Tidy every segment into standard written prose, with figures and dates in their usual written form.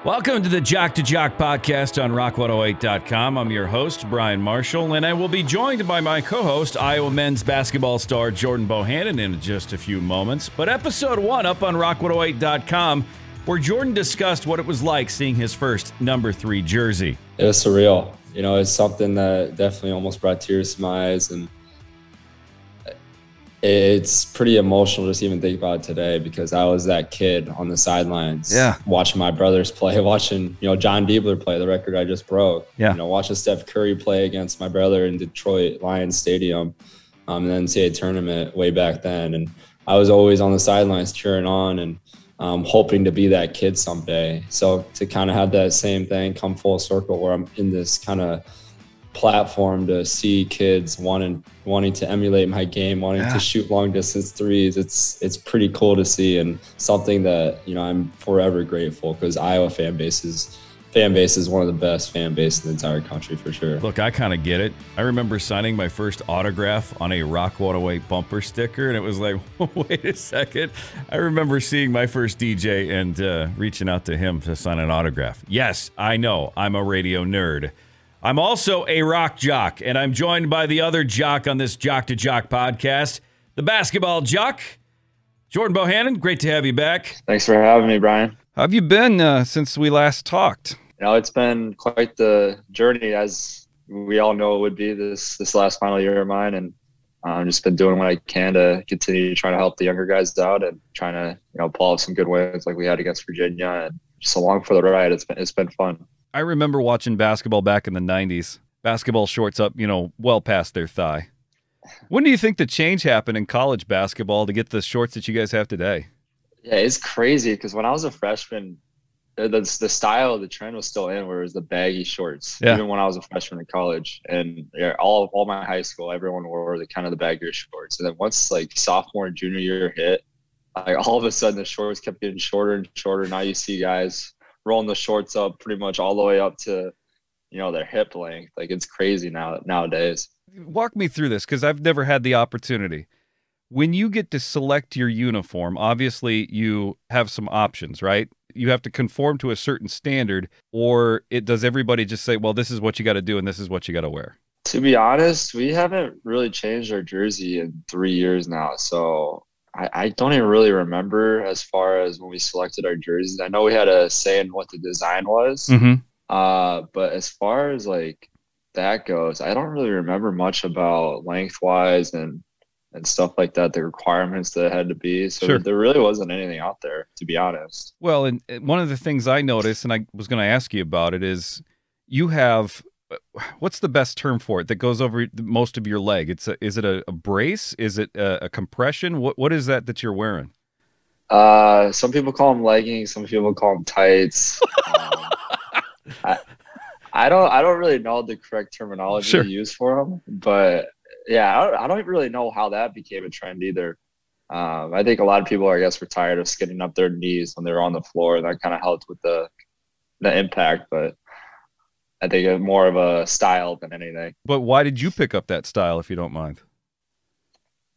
Welcome to the Jock podcast on rock108.com. I'm your host, Brian Marshall, and I will be joined by my co-host, Iowa men's basketball star Jordan Bohannon, in just a few moments. But episode 1 up on rock108.com, where Jordan discussed what it was like seeing his first number 3 jersey. It was surreal. You know, it's something that definitely almost brought tears to my eyes, and it's pretty emotional just even think about it today, because I was that kid on the sidelines, watching my brothers play, watching, John Diebler play, the record I just broke, watching Steph Curry play against my brother in Detroit Lions Stadium, and then NCAA tournament way back then. And I was always on the sidelines cheering on and hoping to be that kid someday. So to kind of have that same thing come full circle, where I'm in this kind of platform to see kids wanting to emulate my game, wanting to shoot long distance threes. It's pretty cool to see, and something that I'm forever grateful, because Iowa fan base is one of the best fan bases in the entire country for sure. Look, I kind of get it. I remember signing my first autograph on a Rock 108 bumper sticker, and it was like, wait a second. I remember seeing my first DJ and reaching out to him to sign an autograph. Yes, I know, I'm a radio nerd. I'm also a rock jock, and I'm joined by the other jock on this Jock to Jock podcast, the basketball jock, Jordan Bohannon. Great to have you back. Thanks for having me, Brian. How have you been since we last talked? It's been quite the journey, as we all know it would be this last final year of mine, and I've just been doing what I can to continue trying to help the younger guys out and trying to pull off some good wins like we had against Virginia, and just along for the ride. It's been fun. I remember watching basketball back in the 90s. Basketball shorts up, well past their thigh. When do you think the change happened in college basketball to get the shorts that you guys have today? Yeah, it's crazy, because when I was a freshman, the style, the trend was still in, where it was the baggy shorts. Yeah. Even when I was a freshman in college, and all my high school, everyone wore the kind of the baggier shorts. And then once sophomore and junior year hit, all of a sudden the shorts kept getting shorter and shorter. Now you see guys rolling the shorts up pretty much all the way up to, their hip length. It's crazy nowadays. Walk me through this, because I've never had the opportunity. When you get to select your uniform, obviously you have some options, right? You have to conform to a certain standard, or does everybody just say, well, this is what you got to do and this is what you got to wear? To be honest, we haven't really changed our jersey in 3 years now. So I don't even really remember as far as when we selected our jerseys. I know we had a say in what the design was, but as far as that goes, I don't really remember much about lengthwise and stuff like that, the requirements that it had to be. So sure. There really wasn't anything out there, to be honest. Well, and one of the things I noticed, and I was going to ask you about it, is you have, what's the best term for it, that goes over most of your leg? Is it a brace? Is it a compression? What is that you're wearing? Some people call them leggings. Some people call them tights. I don't really know the correct terminology to use for them, but yeah, I don't really know how that became a trend either. I think a lot of people, I guess, were tired of skidding up their knees when they were on the floor. That kind of helped with the impact, but I think it's more of a style than anything. But why did you pick up that style, if you don't mind?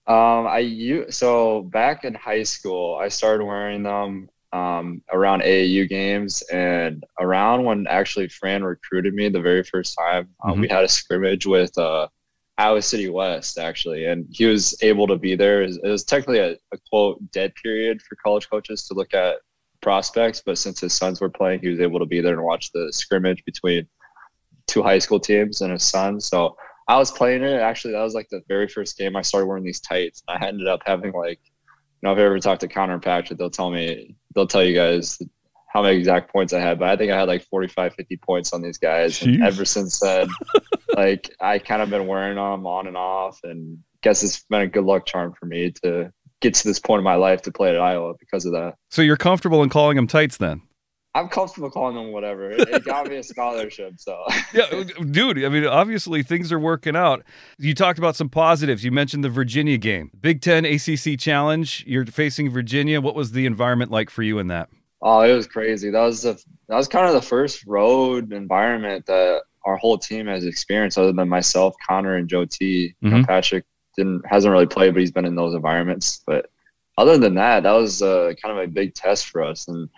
So back in high school, I started wearing them around AAU games, and around when actually Fran recruited me the very first time. We had a scrimmage with Iowa City West, actually, and he was able to be there. It was technically a quote dead period for college coaches to look at prospects, but since his sons were playing, he was able to be there and watch the scrimmage between 2 high school teams and his son. So I was playing it. Actually, that was the very first game I started wearing these tights. I ended up having if you ever talked to Connor and Patrick, they'll tell you guys how many exact points I had, but I think I had 45, 50 points on these guys. And ever since then, I kind of been wearing them on and off, and guess it's been a good luck charm for me to get to this point in my life to play at Iowa because of that. So you're comfortable in calling them tights then? I'm comfortable calling them whatever. It got me a scholarship, so. Yeah, dude, I mean, obviously things are working out. You talked about some positives. You mentioned the Virginia game. Big Ten ACC Challenge. You're facing Virginia. What was the environment like for you in that? Oh, it was crazy. That was kind of the first road environment that our whole team has experienced, other than myself, Connor, and Joe T. Patrick hasn't really played, but he's been in those environments. But other than that, that was kind of a big test for us. And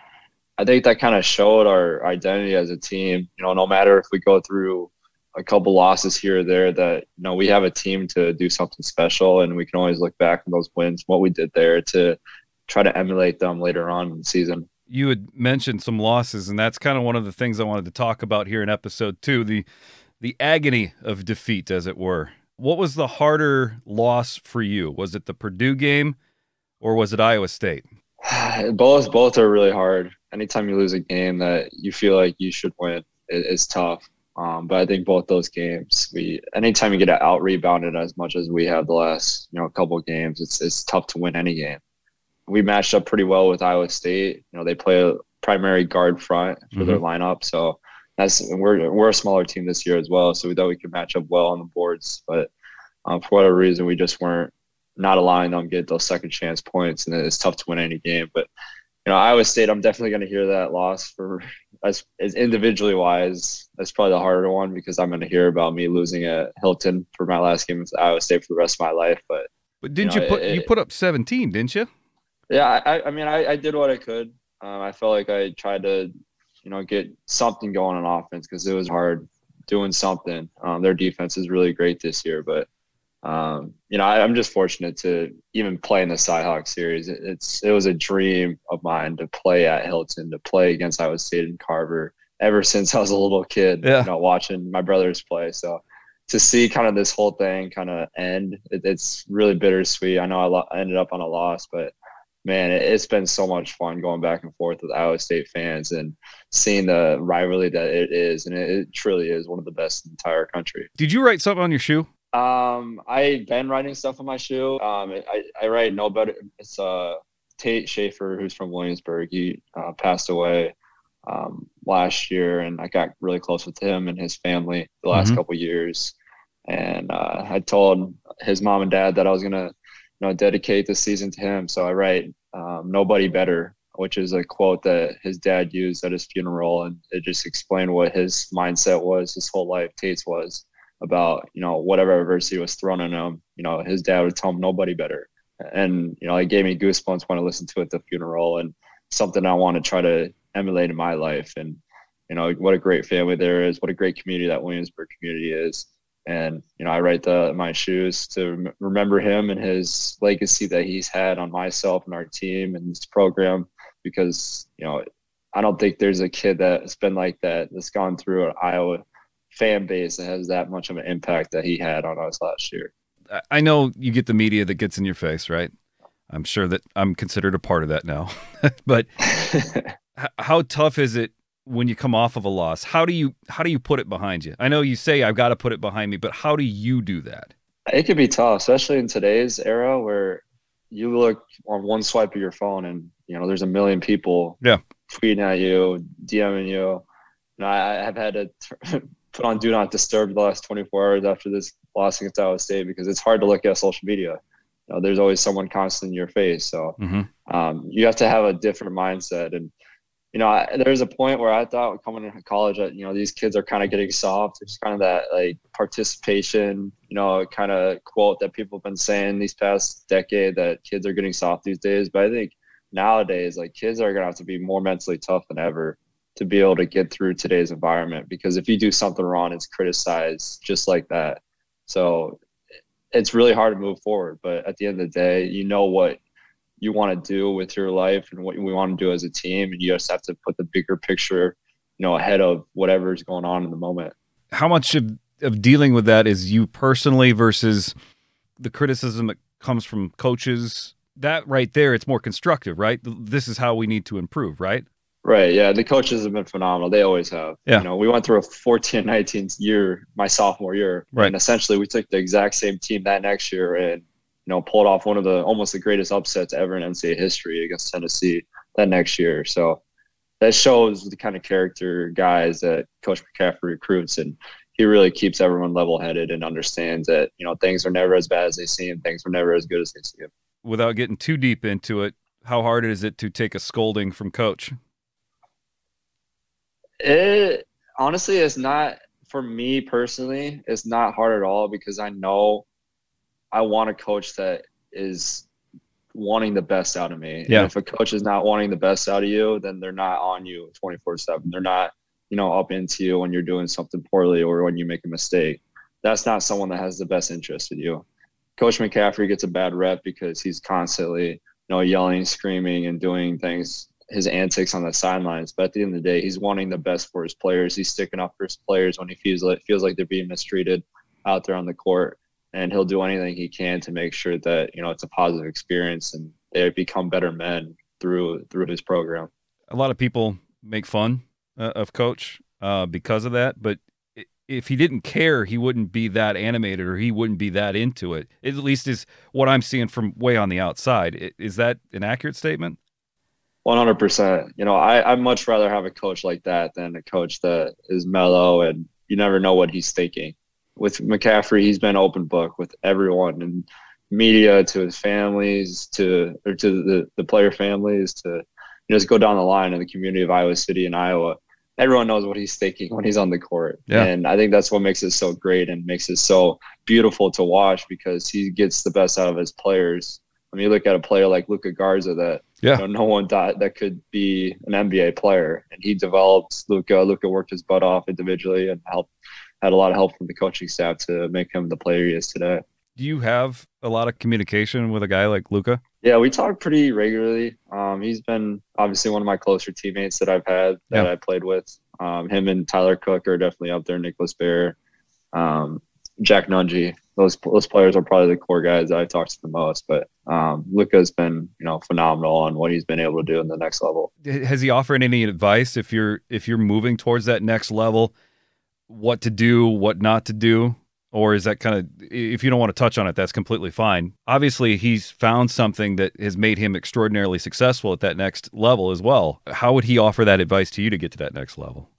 I think that kind of showed our identity as a team. No matter if we go through a couple losses here or there, that we have a team to do something special, and we can always look back on those wins, what we did there, to try to emulate them later on in the season. You had mentioned some losses, and that's kind of one of the things I wanted to talk about here in episode 2, the agony of defeat, as it were. What was the harder loss for you? Was it the Purdue game, or was it Iowa State? Both are really hard. Anytime you lose a game that you feel like you should win, it's tough. But I think both those games, anytime you get out rebounded as much as we have the last couple of games, it's tough to win any game. We matched up pretty well with Iowa State. They play a primary guard front for their lineup, so we're a smaller team this year as well. So we thought we could match up well on the boards, but for whatever reason, we just weren't not allowing them to get those second chance points, and it's tough to win any game. But Iowa State, I'm definitely going to hear that loss for as individually wise. That's probably the harder one, because I'm going to hear about me losing at Hilton for my last game with Iowa State for the rest of my life. But didn't you put up 17, didn't you? Yeah, I did what I could. I felt like I tried to get something going on offense, because it was hard doing something. Their defense is really great this year, but I'm just fortunate to even play in the Cyhawk series. It was a dream of mine to play at Hilton, to play against Iowa State and Carver ever since I was a little kid, watching my brothers play. So to see kind of this whole thing kind of end, it's really bittersweet. I know I ended up on a loss, but man, it's been so much fun going back and forth with Iowa State fans and seeing the rivalry that it is. And it truly is one of the best in the entire country. Did you write something on your shoe? I've been writing stuff on my shoe. I write no better. It's Tate Schaefer, who's from Williamsburg. He passed away last year, and I got really close with him and his family the last couple of years. And I told his mom and dad that I was gonna dedicate this season to him. So I write "Nobody Better," which is a quote that his dad used at his funeral, and it just explained what his mindset was his whole life. Tate's was about whatever adversity was thrown at him. His dad would tell him nobody better, and it gave me goosebumps when I listened to it at the funeral, and something I want to try to emulate in my life. And what a great family there is, what a great community that Williamsburg community is. And I write my shoes to remember him and his legacy that he's had on myself and our team and this program, because I don't think there's a kid that's been like that's gone through an Iowa fan base that has that much of an impact that he had on us last year. I know you get the media that gets in your face, right? I'm sure that I'm considered a part of that now. But how tough is it when you come off of a loss? How do you put it behind you? I know you say I've got to put it behind me, but how do you do that? It can be tough, especially in today's era where you look on one swipe of your phone and there's a million people tweeting at you, DMing you. I have had to put on Do Not Disturb the last 24 hours after this loss against Iowa State, because it's hard to look at social media. There's always someone constant in your face. So you have to have a different mindset. And, there's a point where I thought coming into college that, these kids are kind of getting soft. It's kind of that like participation, kind of quote that people have been saying these past decade, that kids are getting soft these days. But I think nowadays, like, kids are going to have to be more mentally tough than ever to be able to get through today's environment, because if you do something wrong, it's criticized just like that. So it's really hard to move forward. But at the end of the day, what you want to do with your life and what we want to do as a team, and you just have to put the bigger picture, ahead of whatever's going on in the moment. How much of dealing with that is you personally versus the criticism that comes from coaches? That right there, it's more constructive, right? This is how we need to improve, right? Right. Yeah. The coaches have been phenomenal. They always have. Yeah. We went through a 14-19 year, my sophomore year. Right. And essentially we took the exact same team that next year and, pulled off one of almost the greatest upsets ever in NCAA history against Tennessee that next year. So that shows the kind of character guys that Coach McCaffrey recruits. And he really keeps everyone level-headed and understands that, things are never as bad as they seem. Things are never as good as they seem. Without getting too deep into it, how hard is it to take a scolding from Coach? It honestly is not, for me personally, it's not hard at all, because I know I want a coach that is wanting the best out of me. Yeah. And if a coach is not wanting the best out of you, then they're not on you 24/7. They're not, up into you when you're doing something poorly or when you make a mistake. That's not someone that has the best interest in you. Coach McCaffrey gets a bad rep because he's constantly, yelling, screaming, and doing things, his antics on the sidelines. But at the end of the day, he's wanting the best for his players. He's sticking up for his players when he feels like they're being mistreated out there on the court. And he'll do anything he can to make sure that, it's a positive experience and they become better men through his program. A lot of people make fun of Coach because of that, but if he didn't care, he wouldn't be that animated or he wouldn't be that into it. At least is what I'm seeing from way on the outside. Is that an accurate statement? 100%. I'd much rather have a coach like that than a coach that is mellow and you never know what he's thinking. With McCaffrey, he's been open book with everyone and media, to his families, to the player families, to just go down the line in the community of Iowa City and Iowa. Everyone knows what he's thinking when he's on the court. Yeah. And I think that's what makes it so great and makes it so beautiful to watch because he gets the best out of his players. I mean, you look at a player like Luka Garza that no one thought that could be an NBA player. And he developed Luka. Luka worked his butt off individually and had a lot of help from the coaching staff to make him the player he is today. Do you have a lot of communication with a guy like Luka? Yeah, we talk pretty regularly. He's been obviously one of my closer teammates that I've had that I played with. Him and Tyler Cook are definitely up there. Nicholas Bear, Jack Nungy. Those players are probably the core guys that I talk to the most. But Luka's been phenomenal on what he's been able to do in the next level. Has he offered any advice if you're moving towards that next level? What to do, what not to do? Or is that kind of, if you don't want to touch on it, that's completely fine. Obviously, he's found something that has made him extraordinarily successful at that next level as well. How would he offer that advice to you to get to that next level?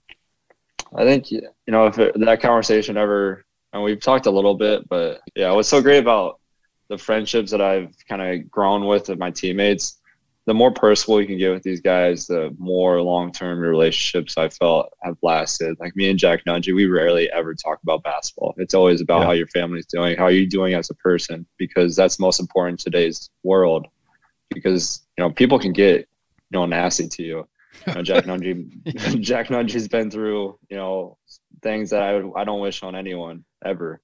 I think, if that conversation ever, and we've talked a little bit, but yeah, what's so great about the friendships that I've kind of grown with my teammates, the more personal you can get with these guys, the more long-term relationships I felt have lasted. Like me and Jack Nungy, we rarely ever talk about basketball. It's always about how your family's doing, how are you doing as a person, because that's most important in today's world. Because, people can get, nasty to you. Jack Nungy's been through, things that I don't wish on anyone ever.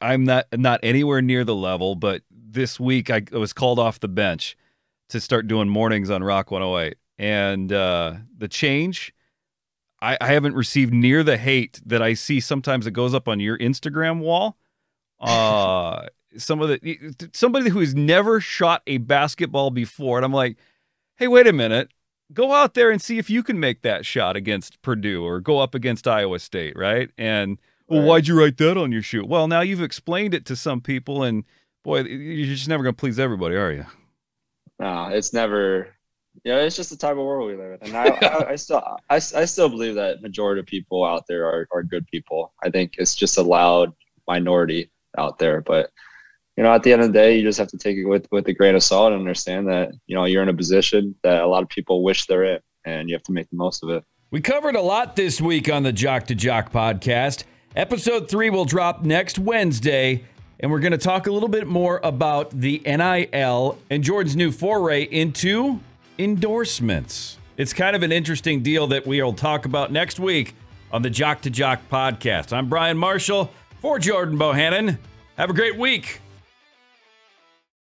I'm not anywhere near the level, but this week I was called off the bench to start doing mornings on Rock 108. And the change, I haven't received near the hate that I see sometimes that goes up on your Instagram wall. Somebody who has never shot a basketball before. And I'm like, hey, wait a minute. Go out there and see if you can make that shot against Purdue or go up against Iowa State, right? And well, why'd you write that on your shoe? Well, now you've explained it to some people, and boy, you're just never going to please everybody, are you? No, it's never. It's just the type of world we live in, and I still believe that majority of people out there are good people. I think it's just a loud minority out there, but at the end of the day, you just have to take it with a grain of salt and understand that you're in a position that a lot of people wish they're in, and you have to make the most of it. We covered a lot this week on the Jock to Jock podcast. Episode 3 will drop next Wednesday, and we're going to talk a little bit more about the NIL and Jordan's new foray into endorsements. It's kind of an interesting deal that we'll talk about next week on the Jock to Jock podcast. I'm Brian Marshall for Jordan Bohannon. Have a great week.